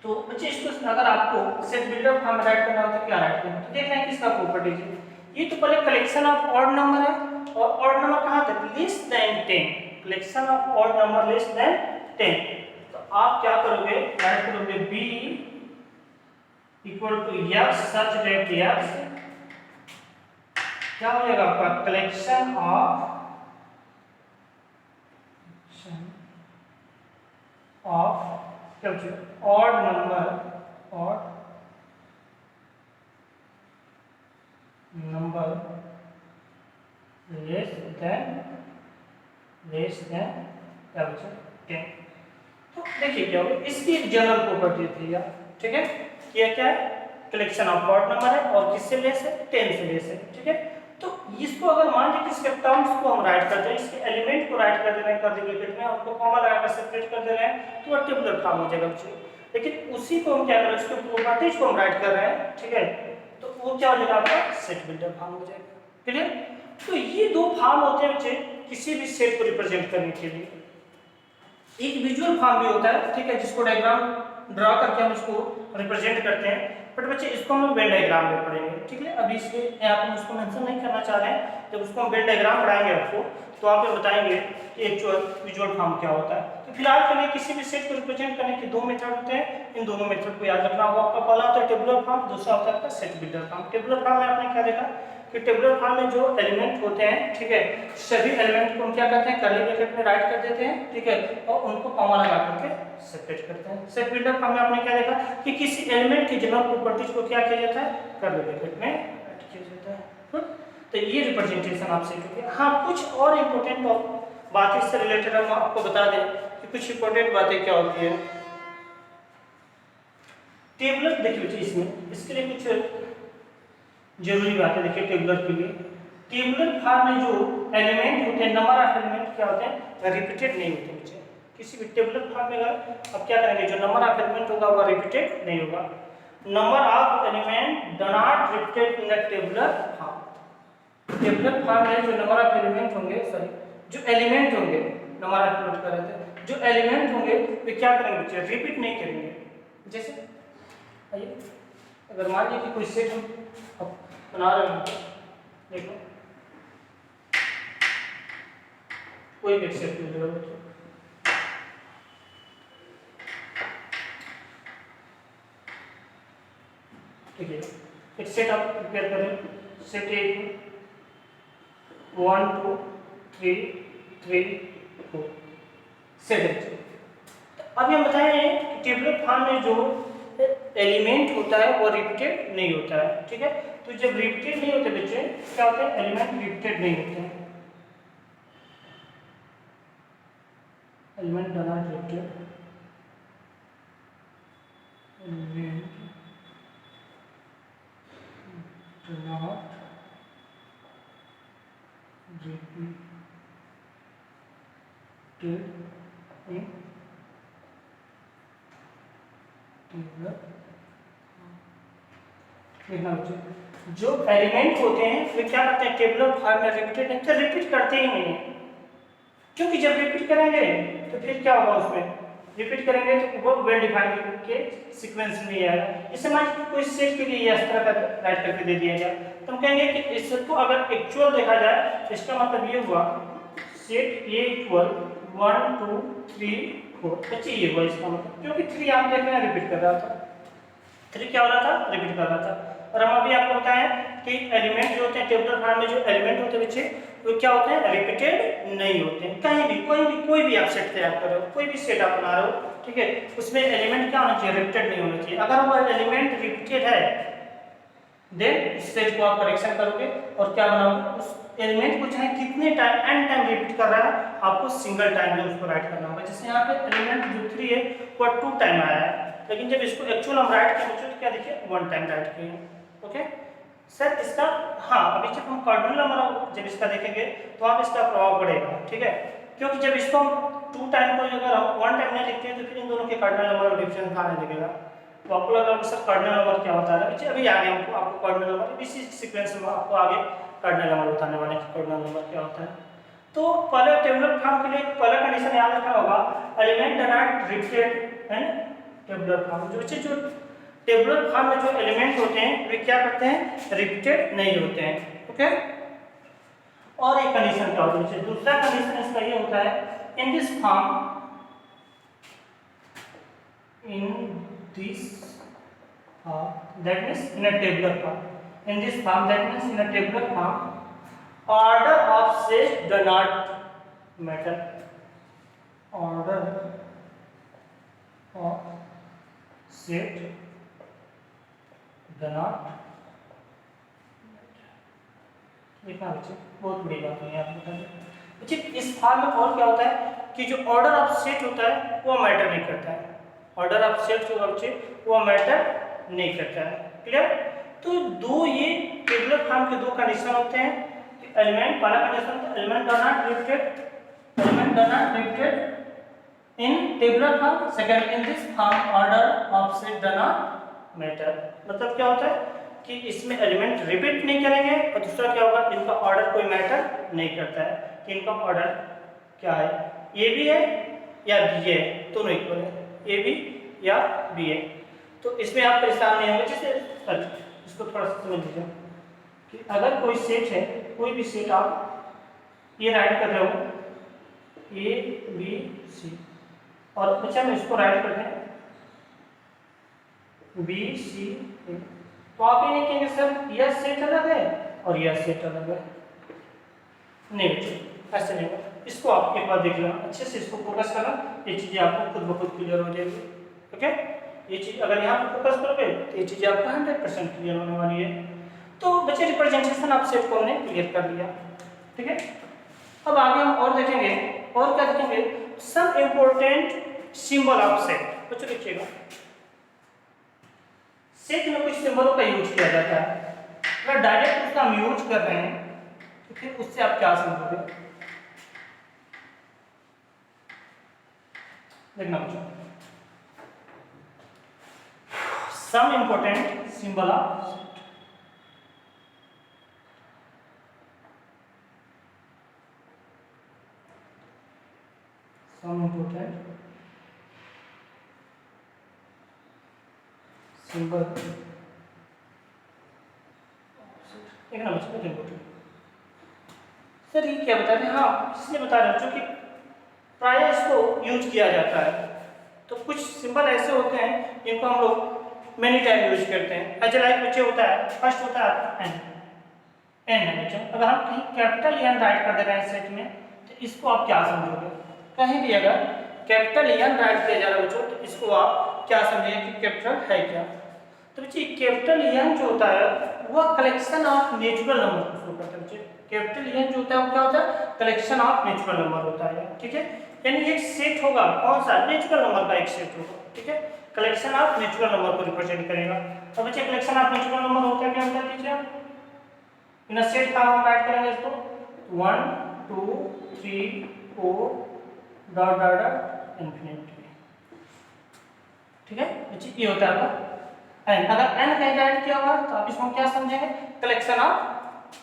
तो बच्चे इसको अगर आपको सेट बिल्डर फॉर्म में राइट करना हो तो क्या राइट करना है, तो देख रहे हैं किसका प्रॉपर्टीज है। ये तो पहले कलेक्शन ऑफ ऑड नंबर है, और ऑड नंबर कहां तक, less than 10, collection of odd number less than 10। तो आप क्या करोगे, राइट करोगे b equal to x such that x क्या हो जाएगा आपका, collection of odd number less than क्या बचा 10। तो देखिए क्या होगा, इसकी एक जनरल प्रॉपर्टी थी यार, ठीक है। ये क्या है, कलेक्शन ऑफ ऑड नंबर है, और किससे लेस है, 10 से लेस है, ठीक है। तो इसको अगर मान लीजिए इसके टर्म्स को हम राइट कर दें, इसके एलिमेंट को राइट कर दे रहे हैं कर्ली ब्रैकेट में, उसको कॉमा लगाकर सेपरेट कर दे रहे हैं, तो वो टेबुलर फॉर्म हो जाएगा बच्चे। लेकिन उसी को हम क्या कर रहे हैं, उसके प्रॉपर्टीज को हम राइट कर रहे हैं, ठीक है, तो वो क्या हो जाएगा आपका सेट बिल्डर फॉर्म हो जाएगा, क्लियर। तो ये दो फॉर्म होते हैं बच्चे किसी भी सेट को रिप्रेजेंट करने के लिए। एक विजुअल फॉर्म भी होता है, ठीक है, जिसको डायग्राम ड्रा करके हम उसको रिप्रेजेंट करते हैं, बट बच्चे इसको हम वेन डायग्राम में पढ़ेंगे, ठीक है। अभी इसलिए यहाँ पर उसको मेंशन नहीं करना चाह रहे हैं। जब उसको हम वेन डायग्राम पढ़ाएंगे आपको, तो आप ये बताएंगे कि एक्चुअल विजुअल फॉर्म क्या होता है। तो फिलहाल के लिए किसी भी सेट को रिप्रेजेंट करने के दो मेथड होते हैं, इन दोनों मेथड को याद रखना होगा आपका। पहला होता है टेबुलर फॉर्म, दूसरा होता है आपका set builder form. Tabular form में आपने क्या देखा कि टेबुलर फॉर्म में जो एलिमेंट होते हैं, ठीक है, सभी एलिमेंट को हम क्या करते हैं, कर्ली ब्रैकेट में राइट कर देते हैं, ठीक है, और उनको कॉमा लगा करके सेपरेट करते हैं। सेट बिल्डर फॉर्म में आपने क्या देखा कि किसी एलिमेंट की जनरल प्रॉपर्टीज को क्या किया जाता है, कर्ली ब्रैकेट में राइट किया जाता है। तो ये रिप्रेजेंटेशन आप सीखोगे। हाँ, कुछ और इंपॉर्टेंट बातें इससे रिलेटेड हम आपको बता दें कि कुछ इंपॉर्टेंट बातें क्या होती है। टेबुलर देखिए इसमें, इसके लिए कुछ जरूरी बातें देखिए टेबुलर के लिए। टेबुलर फॉर्म में जो एलिमेंट होते हैं, नंबर ऑफ एलिमेंट क्या होते हैं, रिपीटेड नहीं होते बच्चे। किसी भी टेबुलर फॉर्म में अब क्या करेंगे, जो नंबर ऑफ एलिमेंट होगा वो रिपीटेड नहीं होगा। Number of element do not repeated in the tabular form. Tabular form में जो नंबर ऑफ एलिमेंट होंगे, सॉरी जो एलिमेंट होंगे, नंबर ऑफ एलिमेंट कर रहे थे, जो एलिमेंट होंगे वे क्या करेंगे बच्चे, रिपीट नहीं करेंगे। जैसे आइए अगर मान लीजिए कि कोई सेट हम बना रहे हैं, देखो कोई भी सेट ले लो, ठीक है, एक सेट आप प्रिपेयर करें, सेट ए 1 2 3 3 4 सेट। अभी हम बताए कि टेबुलर फॉर्म में जो एलिमेंट होता है वो रिपीटेड नहीं होता है, ठीक है। तो जब रिपीटेड नहीं होते बच्चे, क्या होता है, एलिमेंट रिपीटेड नहीं होते हैं, element do not repeated, element do not repeated in tabular. देखना बच्चों, जो एलिमेंट होते हैं वे क्या करते हैं टेबलर फॉर्म में रिपीटेड नहीं तो रिपीट करते ही नहीं है, क्योंकि जब रिपीट करेंगे तो फिर क्या होगा, उसमें रिपीट करेंगे तो वो वेल डिफाइंड के सीक्वेंस में ही आएगा। इसे मान लीजिए कोई सेट के लिए इस तरह का राइट करके दे दिया गया, तो हम कहेंगे कि इसको अगर एक्चुअल देखा जाए तो इसका मतलब ये हुआ सेट ए इक्वल 1 2 3 4, बच्चे ये हुआ इसका मतलब, क्योंकि 3 आप देख रहे हैं रिपीट कर रहा था, 3 क्या हो रहा था, रिपीट कर रहा था। और हम अभी आपको बताएं कि एलिमेंट जो होते हैं टेबलर फॉर्म में जो एलिमेंट होते हैं बच्चे वो क्या होते हैं, रिपीटेड नहीं होते हैं। कहीं भी कोई भी आप सेट तैयार कर रहे हो, कोई भी सेट आप बना रहे हो, ठीक है, उसमें एलिमेंट क्या होना चाहिए, रिपीटेड नहीं होना चाहिए। अगर वो एलिमेंट रिपीटेड है देन इस सेट को आप करेक्शन करोगे और क्या बनाओगे, उस एलिमेंट को चाहे कितने टाइम एन टाइम रिपीट कर रहा है आपको सिंगल टाइम में उसको राइट करना होगा। जैसे यहाँ पे एलिमेंट जो 3 है वो 2 टाइम आया है, लेकिन जब इसको एक्चुअल हम राइट करेंगे तो क्या देखिए 1 टाइम राइट किए। ओके सर, इसका हाँ अभी जब हम कार्डिनल नंबर जब इसका देखेंगे तो आप इसका प्रभाव पड़ेगा, ठीक है, क्योंकि जब इसको हम 2 टाइम को अगर हम 1 टाइम नहीं लिखते हैं तो फिर इन दोनों के कार्डिनल नंबर और डिफरेंस आने लगेगा। तो आपको लग रहा है सर कार्डिनल नंबर क्या बता रहा है, अभी आगे हमको आपको कार्डिनल नंबर इसी सीक्वेंस में आपको आगे कार्डिनल नंबर बताने वाले हैं कि कार्डिनल नंबर क्या होता है। तो पहले टेबलर फॉर्म के लिए पहला कंडीशन याद रखना होगा, element are not repeated in tabular form. जो टेबलर फॉर्म में जो एलिमेंट होते हैं वे क्या करते हैं, रिपीटेड नहीं होते हैं। ओके, और एक कंडीशन क्या होती है, दूसरा कंडीशन इसका ये होता है, इन this form that means in a tabular form, in this form that means in a tabular form order of set does not matter, order of set does not देखना बच्चे, बहुत बड़ी बात है आप बता दें बच्चे। इस फॉर्म में और क्या होता है कि जो ऑर्डर ऑफ सेट होता है वो मैटर नहीं करता है, ऑर्डर ऑफ सेट जो बच्चे वो मैटर नहीं करता है। क्लियर? तो दो ये टेबलर फॉर्म के दो कंडीशन होते हैं कि एलिमेंट पहला condition element are not repeated in tabular form, second in this form order of set does not matter. मतलब क्या होता है कि इसमें एलिमेंट रिपीट नहीं करेंगे और दूसरा क्या होगा, इनका ऑर्डर कोई मैटर नहीं करता है कि इनका ऑर्डर क्या है, ए बी है या बी है, दोनों इक्वल है, ए बी या बी है। तो इसमें आप परेशान नहीं होंगे। जैसे इसको थोड़ा सा समझ लीजिए कि अगर कोई सेट है, कोई भी सेट आप ये राइट कर रहे हो ए बी सी, और अच्छा हम इसको राइट करते हैं बी सी ए, तो आप ये नहीं कहेंगे सर यह सेट अलग है और यह सेट अलग है, नहीं बच्चे ऐसे नहीं होगा। इसको आप एक बार देख लेना अच्छे से, इसको फोकस करना, ये चीजें आपको खुद ब खुद क्लियर हो जाएगी। ओके, ये चीज अगर यहाँ पर फोकस करोगे तो ये चीजें आपको 100% क्लियर होने वाली है। तो बच्चे रिप्रेजेंटेशन आप सेट को हमने क्लियर कर लिया, ठीक है। अब आगे हम और देखेंगे, और क्या देखेंगे, some important symbol of set. बच्चों देखिएगा सेट में कुछ सिंबलों का यूज किया जाता है, अगर डायरेक्ट उसका हम यूज कर रहे हैं तो फिर उससे आप क्या समझोगे, देखना बच्चों। Some important symbol of set, some important symbol एक ना बच्चों इंपॉर्टेंट। सर ये क्या बता रहे हैं, हाँ इसलिए बता रहे हैं क्योंकि प्राय इसको यूज किया जाता है। तो कुछ सिंबल ऐसे होते हैं जिनको हम लोग मेनी टाइम यूज करते हैं। अच्छा लाइक बच्चे होता है, फर्स्ट होता है एन, एन है बच्चों। अगर हम कहीं कैपिटल एन राइट कर दे रहे हैं सेट में तो इसको आप क्या समझोगे, कहीं भी अगर कैपिटल एन राइट किया जा रहा है बच्चों तो इसको आप क्या समझेंगे कि कैपिटल है क्या। तो बच्चे कैपिटल एन जो होता है वह कलेक्शन ऑफ नेचुरल नंबर को शो करता है। बच्चे कैपिटल एन जो होता है वो क्या होता है, कलेक्शन ऑफ नेचुरल नंबर होता है, ठीक है। यानी एक सेट होगा, कौन सा, नेचुरल नंबर का एक सेट होगा, ठीक है, कलेक्शन ऑफ नेचुरल नंबर को रिप्रेजेंट करेगा। तो बच्चे कलेक्शन ऑफ नेचुरल नंबर होता है क्या, बता दीजिए आप। इन सेट का हम राइट करेंगे इसको तो 1 2 3 4 डॉट डॉट डॉट इन्फिनिटी। ठीक है बच्चे, ये होता है आपका n। अगर n कहीं ऐड किया होगा तो आप इसको क्या समझेंगे, कलेक्शन ऑफ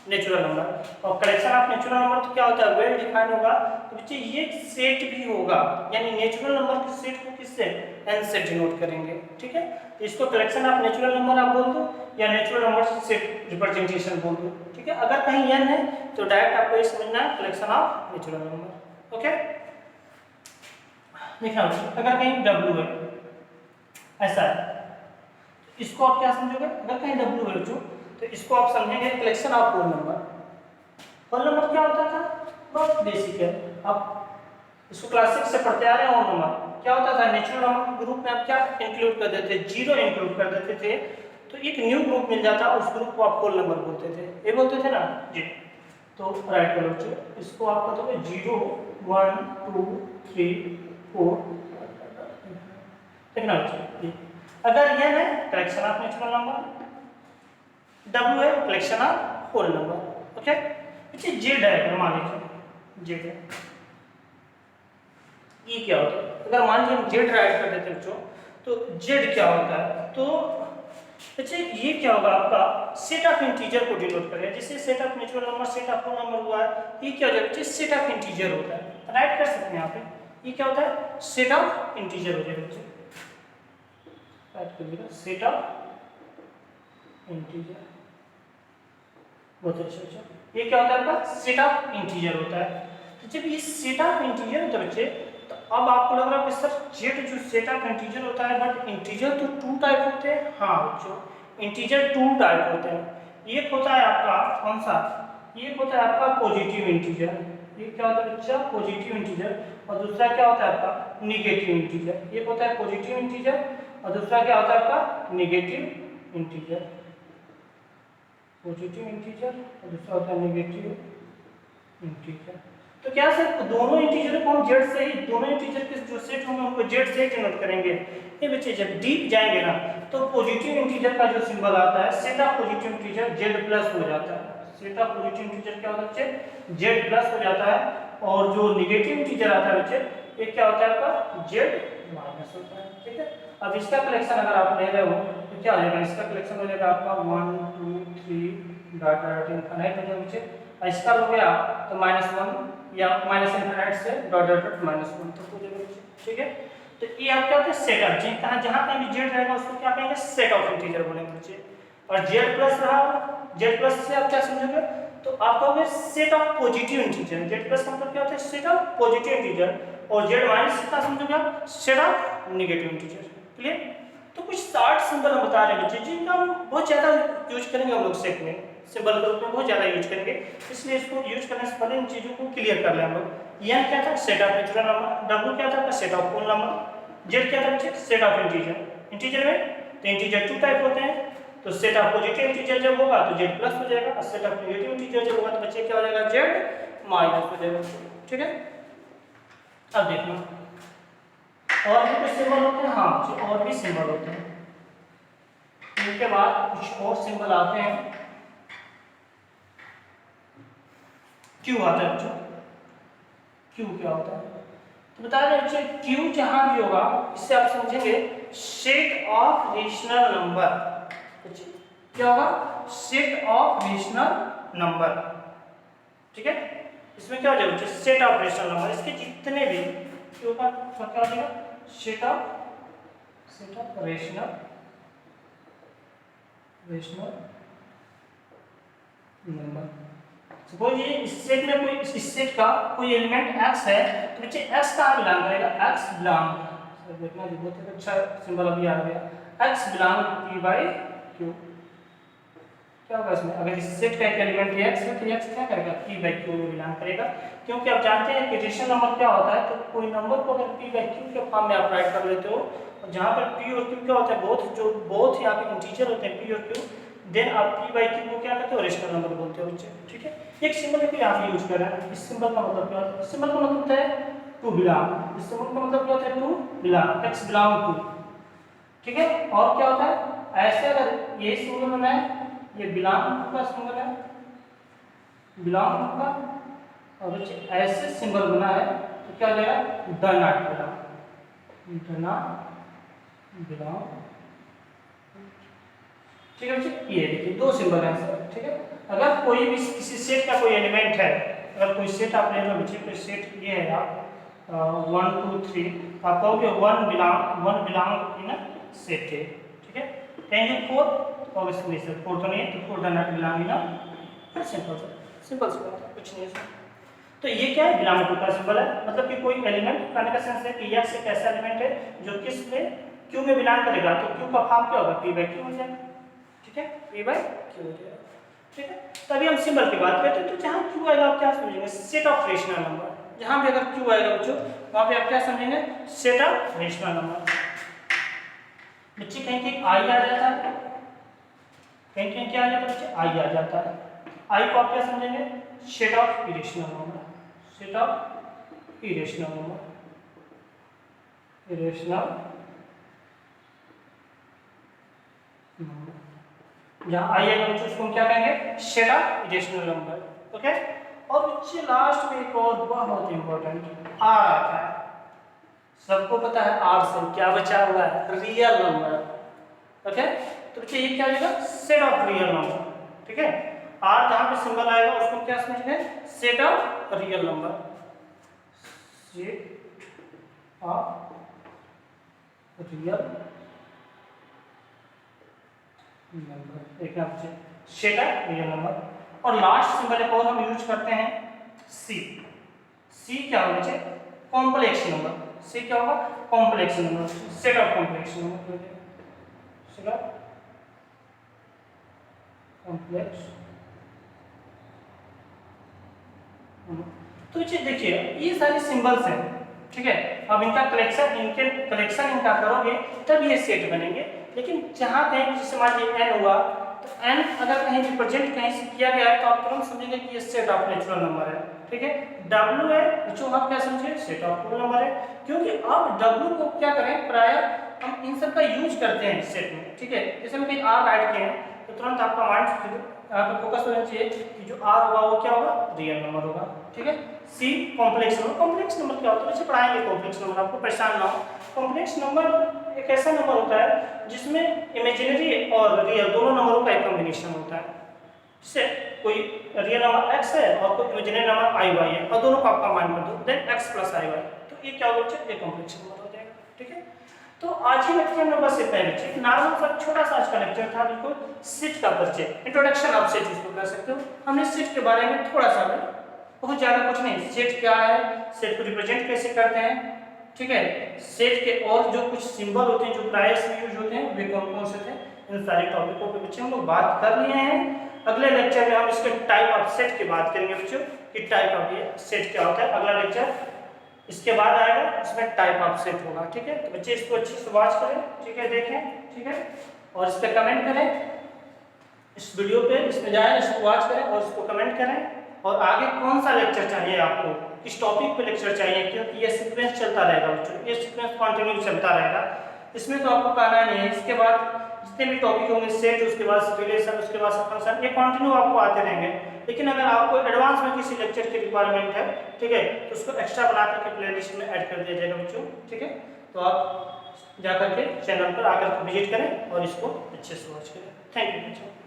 नेचुरल नंबर। और कलेक्शन ऑफ नेचुरल नंबर तो क्या होता है, वेल डिफाइन होगा। तो बच्चे ये सेट भी होगा, यानी नेचुरल नंबर के सेट को किससे, n से डिनोट करेंगे। ठीक है, तो इसको कलेक्शन ऑफ नेचुरल नंबर आप बोल दो या नेचुरल नंबर सेट रिप्रेजेंटेशन बोल दो। ठीक है, अगर कहीं n है तो डायरेक्ट आपको ये समझना है collection of natural number. Okay, देखना अगर कहीं w है, ऐसा है, इसको आप क्या समझोगे, अगर कहीं w है जो, तो इसको आप समझेंगे collection of whole number. Whole number क्या होता था, बहुत बेसिक है, आप इसको क्लास 6 से पढ़ते आ रहे हैं। होल नंबर क्या होता था, नेचुरल नंबर के ग्रुप में आप क्या इंक्लूड कर देते थे, जीरो इंक्लूड कर देते थे, तो एक न्यू ग्रुप मिल जाता, उस ग्रुप को आप होल नंबर बोलते थे, ये बोलते थे ना जी। तो राइट करो बच्चे, इसको आप बताओगे 0 1 2 3 4। देखना बच्चे, अगर ये है collection of natural number, W है collection of whole number. Okay बच्चे, जेड है, मान लीजिए जेड है, ई क्या होता है, अगर मान लीजिए हम जेड राइट कर देते बच्चों, तो जेड क्या होता है, तो बच्चे ये क्या होगा, आपका सेट ऑफ इंटीजर को डिनोट करेगा। जैसे set of natural number, set of whole number हुआ है, ये क्या हो जाएगा बच्चे, सेट ऑफ इंटीजर होता है, राइट कर सकते हैं यहाँ पे, ये क्या होता है, सेट ऑफ इंटीजर हो जाएगा बच्चे, राइट कर दीजिएगा, सेट ऑफ इंटीजर। बहुत अच्छा बच्चा, ये क्या होता है आपका, सेट ऑफ इंटीजर होता है। तो जब ये सेट ऑफ इंटीजर होता है बच्चे, तो अब आपको लग रहा है कि सर जेड जो सेट ऑफ इंटीजर होता है, बट इंटीजर तो टू टाइप होते हैं। हाँ बच्चों, इंटीजर टू टाइप होते हैं। एक होता है आपका कौन सा, एक होता है आपका पॉजिटिव इंटीजर, ये क्या होता है बच्चा, पॉजिटिव इंटीजर, और दूसरा क्या होता है आपका निगेटिव इंटीजर। एक होता है पॉजिटिव इंटीजर और दूसरा क्या होता है आपका निगेटिव इंटीजर, पॉजिटिव इंटीजर और दूसरा होता है नेगेटिव इंटीजर। तो क्या सर दोनों इंटीजर को हम जेड से ही, दोनों इंटीजर के जो सेट होंगे उनको जेड से ही डिनोट करेंगे। ये बच्चे जब डीप जाएंगे ना, तो पॉजिटिव इंटीजर का जो सिंबल आता है, set of positive integer Z plus हो जाता है। सेट ऑफ पॉजिटिव इंटीजर क्या होता है बच्चे, जेड प्लस हो जाता है, और जो निगेटिव इंटीजर आता है बच्चे, ये क्या होता है आपका, जेड माइनस होता है। ठीक है, अब इसका कलेक्शन अगर आप ले रहे हो तो क्या हो जाएगा, इसका कलेक्शन हो जाएगा आपका 1 2 3 डॉट डॉट इनफिनिट हो जाएगा बच्चे। इसका हो गया तो -1 या माइनस इनफिनिट से डॉट डॉट डॉट -1 तक हो जाएगा बच्चे। ठीक है, तो ये आप क्या होता है, सेट ऑफ, जहां पे भी जेड रहेगा उसको क्या कहेंगे, सेट ऑफ इंटीजर बोलेंगे बच्चे। और जेड प्लस रहा, जेड प्लस से आप क्या समझोगे, तो आप कहोगे set of positive integer. Z plus का मतलब क्या होता है, सेट ऑफ पॉजिटिव इंटीजर, और जेड माइनस का समझोगे आप set of negative integer. Clear, तो कुछ 60 सिंबल हम बता रहे हैं बच्चे, जिनका हम बहुत ज़्यादा यूज करेंगे हम लोग सेट में, सिंबल ग्रुप में बहुत ज़्यादा यूज करेंगे, इसलिए इसको यूज करने से पहले इन चीज़ों को क्लियर कर लें हम लोग। एन क्या था, set of natural number, W क्या था, set of whole number, Z क्या था बच्चे, सेट ऑफ इंटीजर। इंटीजर में तो इंटीजर टू टाइप होते हैं, तो सेट ऑफ पॉजिटिव इंटीजर जब होगा तो जेड प्लस हो जाएगा, और सेट ऑफ नेगेटिव इंटीजर जब होगा तो बच्चे क्या हो जाएगा, जेड माइनस हो जाएगा। ठीक है, अब देखना और भी कुछ सिंबल होते हैं, हाँ और भी सिंबल होते हैं, इनके बाद कुछ और सिंबल आते हैं। क्यू आता है बच्चों, क्यू क्या होता है, तो बता दें बच्चे, क्यू जहां भी होगा इससे आप समझेंगे सेट ऑफ रेशनल नंबर। क्या होगा, सेट ऑफ रेशनल नंबर। ठीक है, इसमें क्या हो जाएगा बच्चे, सेट ऑफ रेशनल नंबर, इसके जितने भी क्यू का क्या हो जाएगा, set of rational number. Suppose ये इस सेट में कोई, इस सेट का कोई एलिमेंट x है, तो बच्चे x कहाँ बिलोंग करेगा, x बिलोंग, देखना जी बहुत अच्छा सिंबल अभी आ गया, x belong p by q। क्या होगा इसमें, अगर इस सेट का एक एलिमेंट x है तो x क्या करेगा, p बाई q में बिलोंग करेगा, क्योंकि आप जानते हैं कि रेशनल नंबर क्या होता है, तो कोई नंबर को अगर p बाई q के फॉर्म में आप राइट कर लेते हो, और जहाँ पर p और q क्या होता है, बहुत ही आपके इंटीजर होते हैं p और q, देन आप p बाई q को क्या कहते हो, रेशनल नंबर बोलते हो बच्चे। ठीक है, एक सिंबल को यहाँ यूज कर रहे हैं, इस सिंबल का मतलब क्या है, इस सिंबल का मतलब होता है टू बिलोंग, इस सिंबल का मतलब क्या होता है, to belong, x belong to. ठीक है, और क्या होता है, ऐसे अगर ये सिंबल में ये बिलोंग का सिंबल है, बिलोंग का, और बच्चे ऐसे सिंबल बना है तो क्या हो जाएगा, the not belong, the not belong. ठीक है बच्चे, ये देखिए दो सिंबल है सर। ठीक है, अगर कोई भी किसी सेट का कोई एलिमेंट है, अगर कोई सेट आप ले लो बच्चे, कोई सेट ये है आप 1 2 3, आप कहोगे वन बिलोंग इन सेट है। ठीक है, कैन यू 4, ऑब्वियसली सर 4 तो नहीं है, तो 4 does not belong in simple sir, simple सा कुछ नहीं है सर। तो ये क्या है, बिलोंग टू का सिंबल है, मतलब कि कोई एलिमेंट, कहने का सेंस है कि यह एक ऐसा एलिमेंट है जो किस में क्यू में बिलोंग करेगा, तो क्यू का फॉर्म क्या होगा, पी बाई क्यू हो जाएगा। ठीक है, पी बाई क्यू हो जाएगा। ठीक है, तो अभी हम सिंबल की बात करते हैं, तो जहाँ क्यू आएगा आप क्या समझेंगे, सेट ऑफ रेशनल नंबर। जहाँ भी अगर क्यू आएगा बच्चों, वहाँ पे आप क्या समझेंगे, सेट ऑफ रेशनल नंबर। बच्चे कहीं कहीं आई आ जाता है, कहीं कहीं क्या आ जाता है बच्चे, आई आ जाता है। आई को आप क्या समझेंगे, set of irrational number, set of irrational number, irrational number. जहाँ आई आएगा बच्चों उसको हम क्या कहेंगे, set of irrational number. Okay, और बच्चे लास्ट में एक और बहुत इंपॉर्टेंट आर आता है। सबको पता है आर से क्या बचा हुआ है, रियल नंबर। ओके, तो बच्चे ये क्या हो जाएगा, सेट ऑफ रियल नंबर। ठीक है, आर जहाँ पे सिंबल आएगा उसको क्या समझेंगे, set of real number, set of real number. एक बच्चे सेट ऑफ रियल नंबर। और लास्ट सिंबल एक और हम यूज करते हैं, सी। सी क्या होगा बच्चे, कॉम्प्लेक्स नंबर। सी क्या होगा, complex number, set of complex number, set of complex. तो देखिए ये सारे सिंबल्स हैं। ठीक है, अब इनका कलेक्शन इनका करोगे तब ये सेट बनेंगे। लेकिन जहाँ कहीं जैसे मान लीजिए एन हुआ, तो एन अगर कहीं रिप्रेजेंट कहीं से किया गया है तो आप तुरंत समझेंगे कि ये सेट ऑफ नेचुरल नंबर है। ठीक है, डब्ल्यू है जो आप क्या समझिए, सेट ऑफ होल नंबर है, क्योंकि अब डब्ल्यू को क्या करें, प्राय हम इन सब का यूज करते हैं सेट में। ठीक है, जैसे हम कहीं आर राइट किए हैं तो तुरंत आपका माइंड यहाँ पे फोकस होना चाहिए कि जो आर होगा वो क्या होगा, रियल नंबर होगा। ठीक है, C complex number. Complex number क्या होता है, वैसे पढ़ाएंगे कॉम्प्लेक्स नंबर, आपको परेशान ना हो। कॉम्प्लेक्स नंबर एक ऐसा नंबर होता है जिसमें इमेजिनरी और रियल दोनों नंबरों का एक कॉम्बिनेशन होता है। जैसे कोई रियल नंबर x है और कोई इमेजिनरी नंबर i y है, और दोनों को आपका मान कर दो, then x plus i y, तो ये क्या होगा, ये कॉम्प्लेक्स नंबर हो जाएगा। ठीक है, तो आज ही लेक्चर में बस इतना ही बच्चे, नॉर्मल सा छोटा सा आज का लेक्चर था, बिल्कुल सेट का परिचय, इंट्रोडक्शन ऑफ सेट इसको कह सकते हो। हमने सेट के बारे में थोड़ा सा, बहुत ज्यादा कुछ नहीं, सेट क्या है, सेट को रिप्रेजेंट कैसे करते हैं। ठीक है, सेट के और जो कुछ सिंबल होते हैं जो प्राय से यूज होते हैं वे कौन कौन से थे, इन सारे टॉपिकों पे बच्चे हम लोग बात कर लिए हैं। अगले लेक्चर में हम इसके टाइप ऑफ सेट की बात करेंगे बच्चों, कि टाइप ऑफ ये सेट क्या होता है। अगला लेक्चर इसके बाद आएगा, इसमें टाइप ऑफ सेट होगा। ठीक है, तो बच्चे इसको अच्छे से वॉच करें, ठीक है, देखें, ठीक है, और इस पर कमेंट करें, इस वीडियो पे इसमें जाएं, इसको वॉच करें और इसको कमेंट करें। और आगे कौन सा लेक्चर चाहिए आपको, किस टॉपिक पे लेक्चर चाहिए, क्योंकि ये सीक्वेंस चलता रहेगा बच्चों, ये सीक्वेंस कंटिन्यू चलता रहेगा, इसमें तो आपको कहना नहीं है। इसके बाद जितने भी टॉपिक होंगे, सेट, उसके बाद रिलेशन, उसके बाद फंक्शन, ये कंटिन्यू आपको आते रहेंगे। लेकिन अगर आपको एडवांस में किसी लेक्चर की रिक्वायरमेंट है, ठीक है, तो उसको एक्स्ट्रा बना करके प्लेलिस्ट में ऐड कर दिया जाएगा बच्चों। ठीक है, तो आप जाकर के चैनल पर आकर विजिट करें और इसको अच्छे से वॉच करें। थैंक यू बच्चों।